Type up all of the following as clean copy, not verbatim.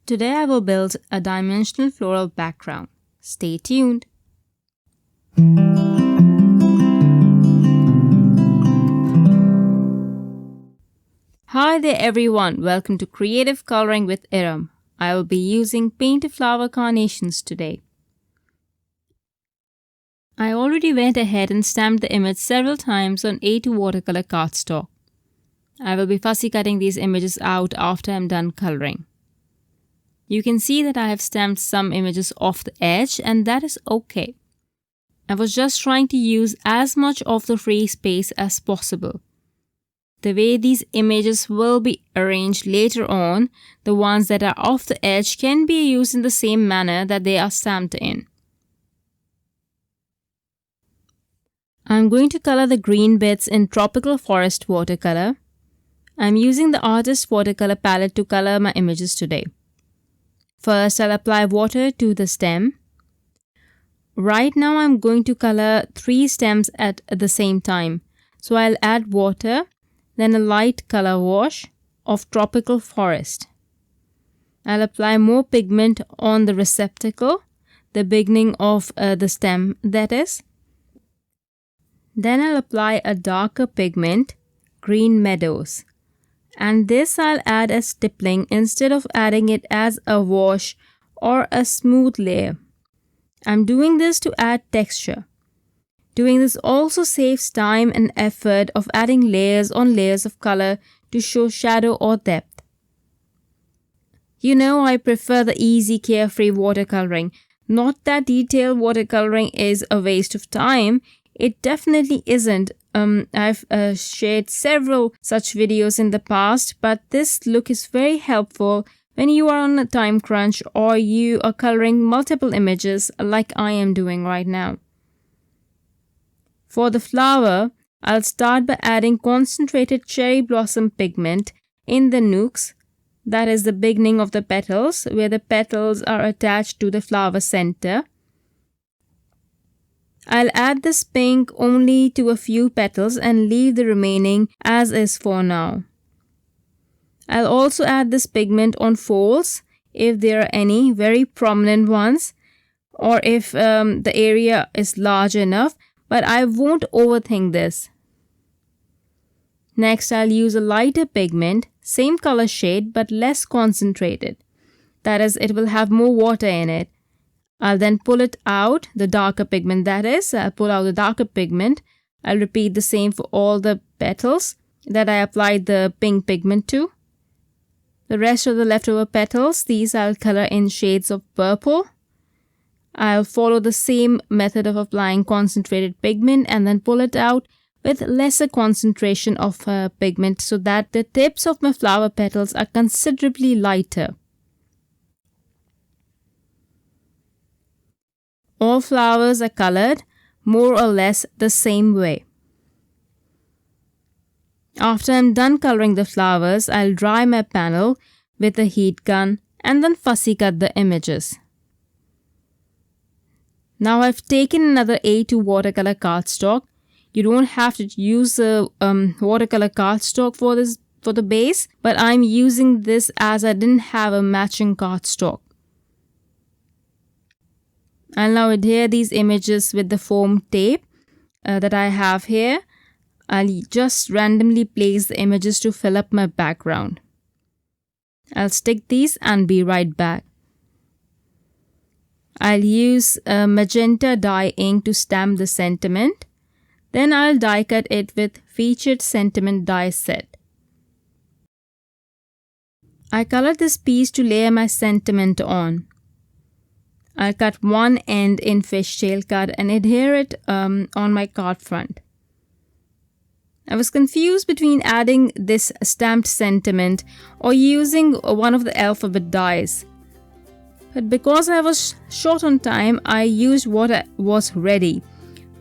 Today I will build a dimensional floral background. Stay tuned. Hi there everyone, welcome to Creative Coloring with Erum. I will be using paint flower carnations today. I already went ahead and stamped the image several times on A2 watercolor cardstock. I will be fussy cutting these images out after I'm done coloring. You can see that I have stamped some images off the edge, and that is okay. I was just trying to use as much of the free space as possible. The way these images will be arranged later on, the ones that are off the edge can be used in the same manner that they are stamped in. I'm going to color the green bits in Tropical Forest watercolor. I'm using the Artists Watercolor palette to color my images today. First, I'll apply water to the stem. Right now, I'm going to color 3 stems at the same time. So I'll add water, then a light color wash of Tropical Forest. I'll apply more pigment on the receptacle, the beginning of the stem, that is. Then I'll apply a darker pigment, Green Meadows. And this I'll add as stippling instead of adding it as a wash or a smooth layer. I'm doing this to add texture. Doing this also saves time and effort of adding layers on layers of color to show shadow or depth. You know, I prefer the easy, carefree watercoloring. Not that detailed watercoloring is a waste of time. It definitely isn't. I've shared several such videos in the past, but this look is very helpful when you are on a time crunch or you are coloring multiple images like I am doing right now. For the flower, I'll start by adding concentrated cherry blossom pigment in the nooks, that is the beginning of the petals, where the petals are attached to the flower center. I'll add this pink only to a few petals and leave the remaining as is for now. I'll also add this pigment on folds if there are any very prominent ones or if the area is large enough, but I won't overthink this. Next, I'll use a lighter pigment, same color shade but less concentrated. That is, it will have more water in it. I'll then pull it out, the darker pigment that is. I'll pull out the darker pigment. I'll repeat the same for all the petals that I applied the pink pigment to. The rest of the leftover petals, these I'll color in shades of purple. I'll follow the same method of applying concentrated pigment and then pull it out with lesser concentration of pigment so that the tips of my flower petals are considerably lighter. All flowers are colored more or less the same way. After I'm done coloring the flowers, I'll dry my panel with a heat gun and then fussy cut the images. Now I've taken another A2 watercolor cardstock. You don't have to use a watercolor cardstock for the base, but I'm using this as I didn't have a matching cardstock. I'll now adhere these images with the foam tape that I have here. I'll just randomly place the images to fill up my background. I'll stick these and be right back. I'll use Magenta Dye Ink to stamp the sentiment. Then I'll die cut it with Featured Sentiment Die Set. I colored this piece to layer my sentiment on. I'll cut one end in fishtail cut and adhere it on my card front. I was confused between adding this stamped sentiment or using one of the alphabet dies. But because I was short on time, I used what was ready.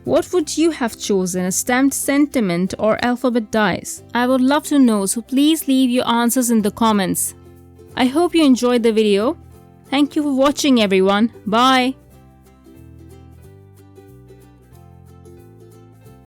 What would you have chosen, a stamped sentiment or alphabet dies? I would love to know, so please leave your answers in the comments. I hope you enjoyed the video. Thank you for watching everyone. Bye.